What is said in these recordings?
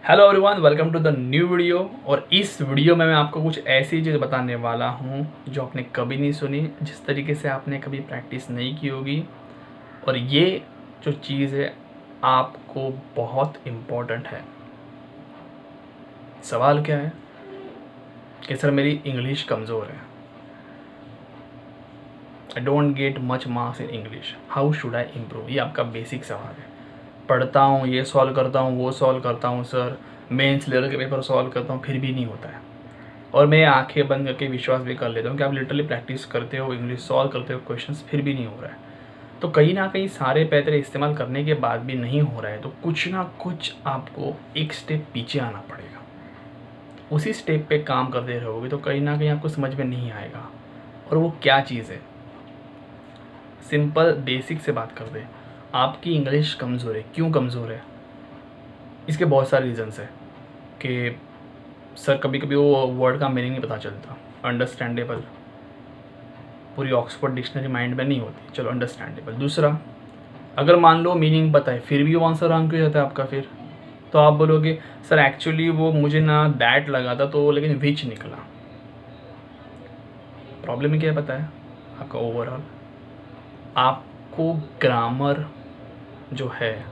Hello everyone, welcome to the new video. और इस video में मैं आपको कुछ ऐसी चीज़ बताने वाला हूँ जो आपने कभी नहीं सुनी, जिस तरीके से आपने कभी प्रैक्टिस नहीं की होगी। और ये जो चीज़ है आपको बहुत इम्पोर्टेंट है। सवाल क्या है कि सर मेरी इंग्लिश कमज़ोर है, I don't get much marks in English, how should I improve. ये आपका बेसिक सवाल है। पढ़ता हूँ, ये सॉल्व करता हूँ, वो सॉल्व करता हूँ सर, मेंस लेवल के पेपर सॉल्व करता हूँ, फिर भी नहीं होता है। और मैं आंखें बंद करके विश्वास भी कर लेता हूँ कि आप लिटरली प्रैक्टिस करते हो, इंग्लिश सॉल्व करते हो क्वेश्चंस, फिर भी नहीं हो रहा है। तो कहीं ना कहीं सारे पैतरे इस्तेमाल करने के बाद भी नहीं हो रहा है, तो कुछ ना कुछ आपको एक स्टेप पीछे आना पड़ेगा। उसी स्टेप पे काम करते रहोगे तो कहीं ना कहीं आपको समझ में नहीं आएगा। और वो क्या चीज़ है, सिंपल बेसिक से बात कर दे। आपकी इंग्लिश कमज़ोर है, क्यों कमज़ोर है? इसके बहुत सारे रीज़न्स है कि सर कभी कभी वो वर्ड का मीनिंग नहीं पता चलता, अंडरस्टैंडेबल। पूरी ऑक्सफोर्ड डिक्शनरी माइंड में नहीं होती, चलो अंडरस्टैंडेबल। दूसरा, अगर मान लो मीनिंग पता है फिर भी वो आंसर रॉन्ग क्यों जाता है आपका, फिर तो आप बोलोगे सर एक्चुअली वो मुझे ना दैट लगा था तो लेकिन विच निकला। प्रॉब्लम क्या है पता है आपका? ओवरऑल आपको ग्रामर जो है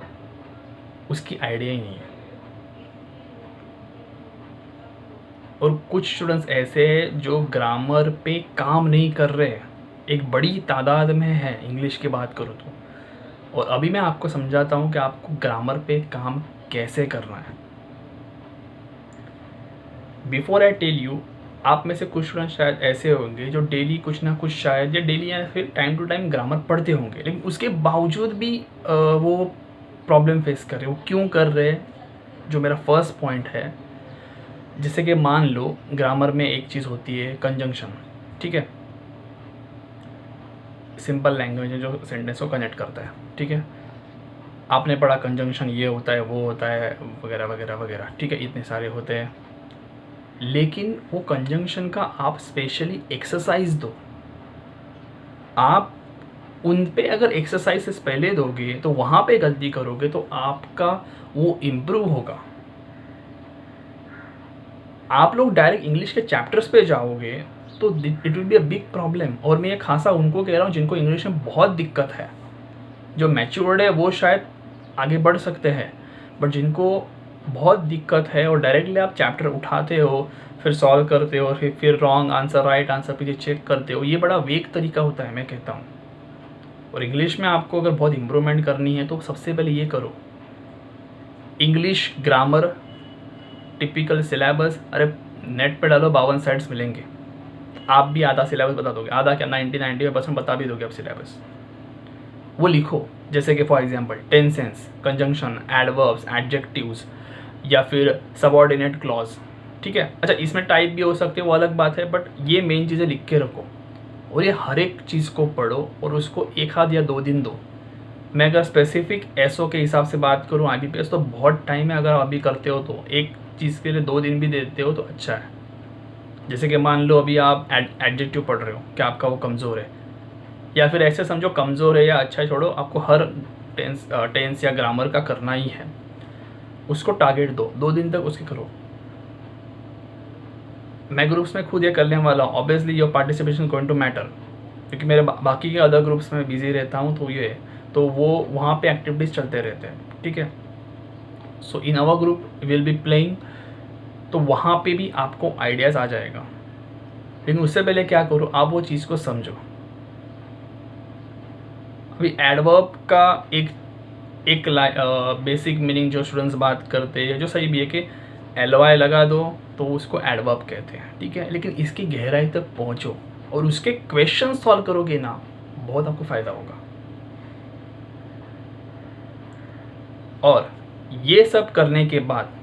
उसकी आइडिया ही नहीं है। और कुछ स्टूडेंट्स ऐसे हैं जो ग्रामर पे काम नहीं कर रहे हैं, एक बड़ी तादाद में है इंग्लिश की बात करूँ तो। और अभी मैं आपको समझाता हूँ कि आपको ग्रामर पे काम कैसे करना है। बिफोर आई टेल यू, आप में से कुछ स्टूडेंट शायद ऐसे होंगे जो डेली कुछ ना कुछ, शायद या डेली या फिर टाइम टू टाइम ग्रामर पढ़ते होंगे, लेकिन उसके बावजूद भी वो प्रॉब्लम फेस कर रहे हैं। वो क्यों कर रहे हैं? जो मेरा फर्स्ट पॉइंट है, जैसे कि मान लो ग्रामर में एक चीज़ होती है कंजंक्शन, ठीक है? सिंपल लैंग्वेज है जो सेंटेंस को कनेक्ट करता है, ठीक है? आपने पढ़ा कंजंक्शन ये होता है, वो होता है, वगैरह वगैरह वगैरह, ठीक है? इतने सारे होते हैं। लेकिन वो कंजंक्शन का आप स्पेशली एक्सरसाइज दो। आप उन पे अगर एक्सरसाइजेस पहले दोगे तो वहाँ पे गलती करोगे तो आपका वो इम्प्रूव होगा। आप लोग डायरेक्ट इंग्लिश के चैप्टर्स पे जाओगे तो it will be a big problem. और मैं ये खासा उनको कह रहा हूँ जिनको इंग्लिश में बहुत दिक्कत है। जो मैच्योर्ड है वो शायद आगे बढ़ सकते हैं, बट जिनको बहुत दिक्कत है और डायरेक्टली आप चैप्टर उठाते हो, फिर सॉल्व करते हो, फिर रॉन्ग आंसर राइट आंसर पीछे चेक करते हो, ये बड़ा वीक तरीका होता है, मैं कहता हूँ। और इंग्लिश में आपको अगर बहुत इम्प्रूवमेंट करनी है तो सबसे पहले ये करो, इंग्लिश ग्रामर टिपिकल सिलेबस। अरे नेट पे डालो, 52 साइड्स मिलेंगे, आप भी आधा सिलेबस बता दोगे, आधा क्या 90-95% बता भी दोगे आप सिलेबस। वो लिखो, जैसे कि for example tenses, conjunction, adverbs, adjectives, या फिर सबऑर्डिनेट क्लॉज, ठीक है? अच्छा, इसमें टाइप भी हो सकते हैं, वो अलग बात है, बट ये मेन चीज़ें लिख के रखो। और ये हर एक चीज़ को पढ़ो और उसको एक आध या 2 दिन दो। मैं अगर स्पेसिफिक एसओ के हिसाब से बात करूँ, आईबीपीएस तो बहुत टाइम है। अगर अभी करते हो तो एक चीज़ के लिए 2 दिन भी देते हो तो अच्छा है। जैसे कि मान लो अभी आप एडजेक्टिव पढ़ रहे हो, क्या आपका वो कमज़ोर है, या फिर ऐसे समझो कमज़ोर है या अच्छा है, छोड़ो, आपको हर टेंस या ग्रामर का करना ही है। उसको टारगेट दो, 2 दिन तक उसके करो। मैं ग्रुप्स में खुद ये करने वाला हूँ। Obviously your participation going to matter, क्योंकि मेरे बाकी के अदर ग्रुप्स में बिजी रहता हूँ, तो ये तो वो वहाँ पे एक्टिविटीज़ चलते रहते हैं, ठीक है? So in our group will be playing, तो वहाँ पे भी आपको आइडियाज़ आ जाएगा। लेकिन उससे पहले क्या करो, आप वो चीज़ को समझो। अभी एडवर्ब का एक एक बेसिक मीनिंग जो स्टूडेंट्स बात करते हैं, जो सही भी है, कि एलवाई लगा दो तो उसको एडवर्ब कहते हैं, ठीक है? लेकिन इसकी गहराई तक पहुँचो और उसके क्वेश्चन सॉल्व करोगे ना, बहुत आपको फ़ायदा होगा। और ये सब करने के बाद,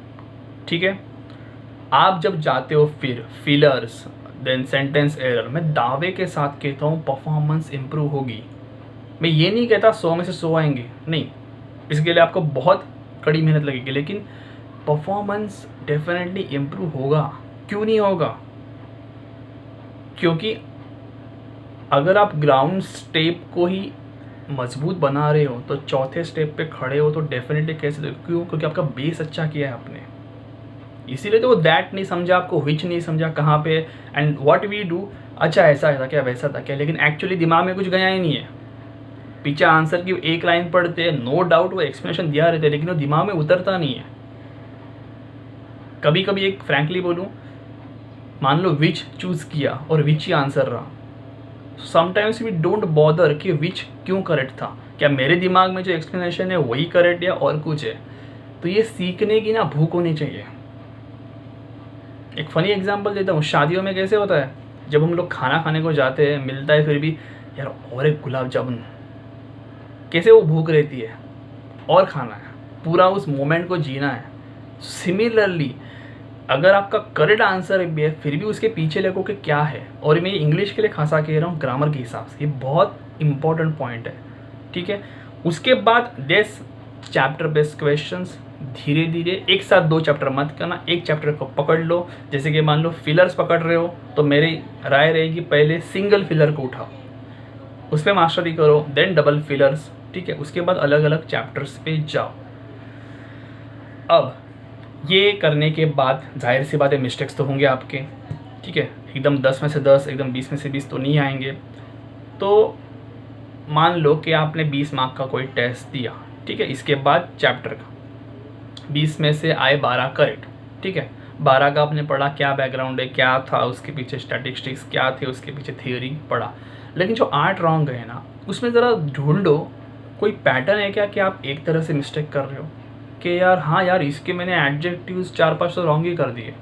ठीक है, आप जब जाते हो फिर फिलर्स, देन सेंटेंस एरर, मैं दावे के साथ कहता हूँ परफॉर्मेंस इंप्रूव होगी। मैं ये नहीं कहता 100 में से 100 आएंगे, नहीं, इसके लिए आपको बहुत कड़ी मेहनत लगेगी, लेकिन परफॉर्मेंस डेफिनेटली इम्प्रूव होगा। क्यों नहीं होगा? क्योंकि अगर आप ग्राउंड स्टेप को ही मजबूत बना रहे हो तो चौथे स्टेप पे खड़े हो तो डेफिनेटली कैसे, क्यों? क्योंकि आपका बेस अच्छा किया है आपने। इसीलिए तो वो दैट नहीं समझा, आपको विच नहीं समझा कहाँ पे, एंड व्हाट वी डू, अच्छा ऐसा था क्या, वैसा था क्या, लेकिन एक्चुअली दिमाग में कुछ गया ही नहीं है। पीछे आंसर की एक लाइन पढ़ते हैं, नो डाउट वो एक्सप्लेनेशन दिया रहते, लेकिन वो दिमाग में उतरता नहीं है। कभी कभी एक फ्रैंकली बोलूँ, मान लो विच चूज़ किया और विच ही आंसर रहा, समटाइम्स वी डोंट बॉदर कि विच क्यों करेक्ट था, क्या मेरे दिमाग में जो एक्सप्लेनेशन है वही करेक्ट या और कुछ है। तो ये सीखने की ना भूख होनी चाहिए। एक फ़नी एग्जांपल देता हूँ, शादियों में कैसे होता है, जब हम लोग खाना खाने को जाते हैं, मिलता है फिर भी यार और एक गुलाब जामुन, कैसे वो भूख रहती है और खाना है, पूरा उस मोमेंट को जीना है। सिमिलरली अगर आपका करेक्ट आंसर भी है फिर भी उसके पीछे लगो कि क्या है, और मैं इंग्लिश के लिए खासा कह रहा हूँ ग्रामर के हिसाब से, ये बहुत इंपॉर्टेंट पॉइंट है, ठीक है। उसके बाद देस चैप्टर बेस्ड क्वेश्चंस, धीरे धीरे एक साथ 2 चैप्टर मत करना, एक चैप्टर को पकड़ लो। जैसे कि मान लो फिलर्स पकड़ रहे हो तो मेरी राय रहेगी पहले सिंगल फिलर को उठाओ, उस पर मास्टरी करो, देन डबल फिलर्स, ठीक है। उसके बाद अलग अलग चैप्टर्स पे जाओ। अब ये करने के बाद जाहिर सी बात है मिस्टेक्स तो होंगे आपके, ठीक है, एकदम 10 में से 10, एकदम 20 में से 20 तो नहीं आएंगे। तो मान लो कि आपने 20 मार्क का कोई टेस्ट दिया, ठीक है, इसके बाद चैप्टर का 20 में से आए 12 करेक्ट, ठीक है, 12 का आपने पढ़ा क्या बैकग्राउंड है, क्या था उसके पीछे, स्टैटिस्टिक्स क्या थे उसके पीछे, थ्योरी पढ़ा। लेकिन जो 8 रॉन्ग गए ना, उसमें ज़रा ढूंढो कोई पैटर्न है क्या कि आप एक तरह से मिस्टेक कर रहे हो कि यार हाँ यार इसके मैंने एडजेक्टिव्स 4-5 तो रॉन्ग ही कर दिए,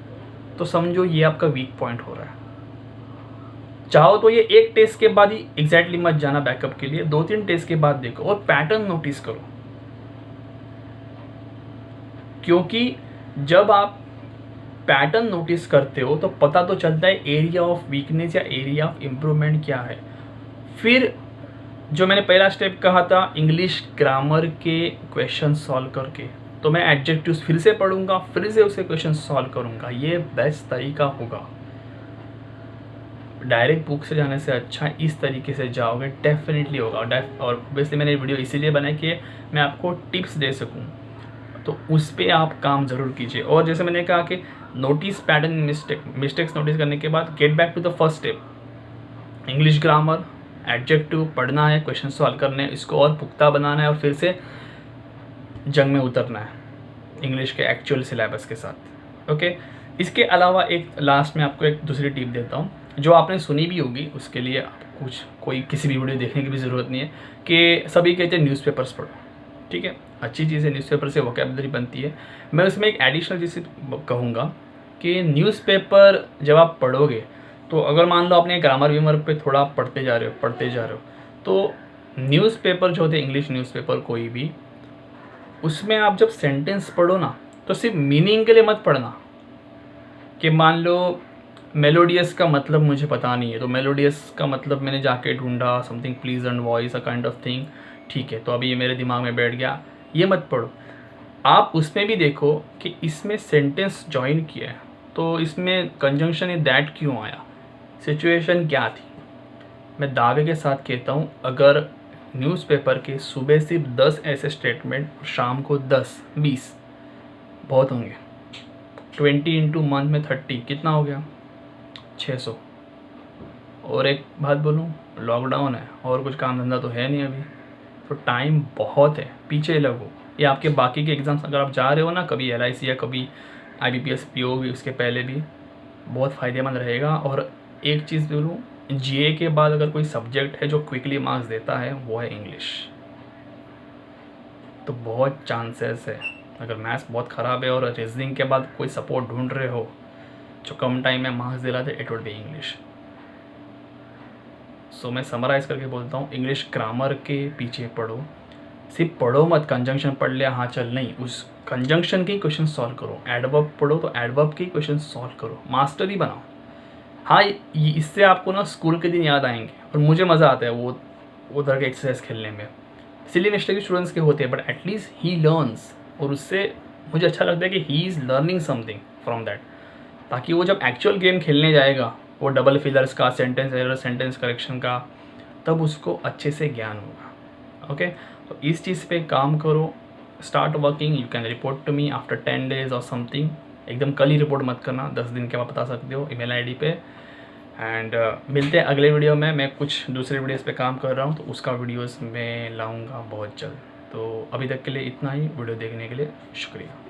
तो समझो ये आपका वीक पॉइंट हो रहा है। चाहो तो ये एक टेस्ट के बाद ही एग्जैक्टली मत जाना बैकअप के लिए, 2-3 टेस्ट के बाद देखो और पैटर्न नोटिस करो, क्योंकि जब आप पैटर्न नोटिस करते हो तो पता तो चलता है एरिया ऑफ वीकनेस या एरिया ऑफ इम्प्रूवमेंट क्या है। फिर जो मैंने पहला स्टेप कहा था इंग्लिश ग्रामर के क्वेश्चन सॉल्व करके, तो मैं एडजेक्टिव्स फिर से पढ़ूंगा, फिर से उसके क्वेश्चन सॉल्व करूंगा, ये बेस्ट तरीका होगा। डायरेक्ट बुक से जाने से अच्छा इस तरीके से जाओगे, डेफिनेटली होगा। और ऑब्वियसली मैंने वीडियो इसीलिए बनाई कि मैं आपको टिप्स दे सकूं, तो उस पर आप काम ज़रूर कीजिए। और जैसे मैंने कहा कि नोटिस पैटर्न मिस्टेक्स नोटिस करने के बाद get back to the first step, English grammar, adjective पढ़ना है, क्वेश्चन सॉल्व करने हैं, इसको और पुख्ता बनाना है और फिर से जंग में उतरना है इंग्लिश के एक्चुअल सिलेबस के साथ, ओके। इसके अलावा एक लास्ट में आपको एक दूसरी टिप देता हूँ जो आपने सुनी भी होगी, उसके लिए आपको कोई किसी भी वीडियो देखने की भी ज़रूरत नहीं है, कि सभी कहते हैं न्यूज़पेपर्स पढ़ो, ठीक है, अच्छी चीज़ है, न्यूज़पेपर से वोकैबुलरी बनती है। मैं उसमें एक एडिशनल चीज़ कहूँगा कि न्यूज़पेपर जब आप पढ़ोगे तो अगर मान लो आपने ग्रामर वीमर पे थोड़ा पढ़ते जा रहे हो, तो न्यूज़पेपर जो होते हैं इंग्लिश न्यूज़पेपर कोई भी, उसमें आप जब सेंटेंस पढ़ो ना तो सिर्फ मीनिंग के लिए मत पढ़ना, कि मान लो मेलोडियस का मतलब मुझे पता नहीं है तो मेलोडियस का मतलब मैंने जाके ढूंढा, something pleasant voice, a kind of thing, ठीक है, तो अभी ये मेरे दिमाग में बैठ गया, ये मत पढ़ो। आप उसमें भी देखो कि इसमें सेंटेंस जॉइन किया है तो इसमें कंजंक्शन इन दैट क्यों आया, सिचुएशन क्या थी। मैं दावे के साथ कहता हूँ अगर न्यूज़पेपर के सुबह सिर्फ 10 ऐसे स्टेटमेंट, शाम को 10-20 बहुत होंगे, 20 इंटू मंथ में 30 कितना हो गया, 600। और एक बात बोलूँ, लॉकडाउन है और कुछ काम धंधा तो है नहीं अभी, तो टाइम बहुत है, पीछे लगो। ये आपके बाकी के एग्ज़ाम्स अगर आप जा रहे हो ना, कभी LIC या कभी IBPS PO भी, उसके पहले भी बहुत फ़ायदेमंद रहेगा। और एक चीज़ बोलूँ, GA के बाद अगर कोई सब्जेक्ट है जो क्विकली मार्क्स देता है वो है इंग्लिश, तो बहुत चांसेस है, अगर मैथ्स बहुत ख़राब है और रीजनिंग के बाद कोई सपोर्ट ढूंढ रहे हो जो कम टाइम में मार्क्स दे रहा था, इट वुड बी इंग्लिश। सो मैं समराइज़ करके बोलता हूँ, इंग्लिश ग्रामर के पीछे पढ़ो, सिर्फ पढ़ो मत, कंजंक्शन पढ़ लिया हाँ चल, नहीं, उस कंजंक्शन के क्वेश्चन सॉल्व करो। एडवर्ब पढ़ो तो एडवर्ब के क्वेश्चन सॉल्व करो, मास्टरी बनाओ। हाँ, इससे आपको ना स्कूल के दिन याद आएंगे और मुझे मज़ा आता है वो उधर के एक्सरसाइज खेलने में। सिली मिस्टेक स्टूडेंट्स के होते हैं बट एटलीस्ट ही लर्न्स, और उससे मुझे अच्छा लगता है कि he is learning something from that, ताकि वो जब एक्चुअल गेम खेलने जाएगा, वो डबल फिलर्स का, सेंटेंस एरर, सेंटेंस करेक्शन का, तब उसको अच्छे से ज्ञान होगा, ओके। तो इस चीज़ पे काम करो, start working, you can report to me after 10 days और समथिंग। एकदम कल ही रिपोर्ट मत करना, 10 दिन के बाद बता सकते हो ईमेल आईडी पे। एंड मिलते हैं अगले वीडियो में। मैं कुछ दूसरे वीडियोस पे काम कर रहा हूँ, तो उसका वीडियोस मैं लाऊंगा बहुत जल्द। तो अभी तक के लिए इतना ही। वीडियो देखने के लिए शुक्रिया।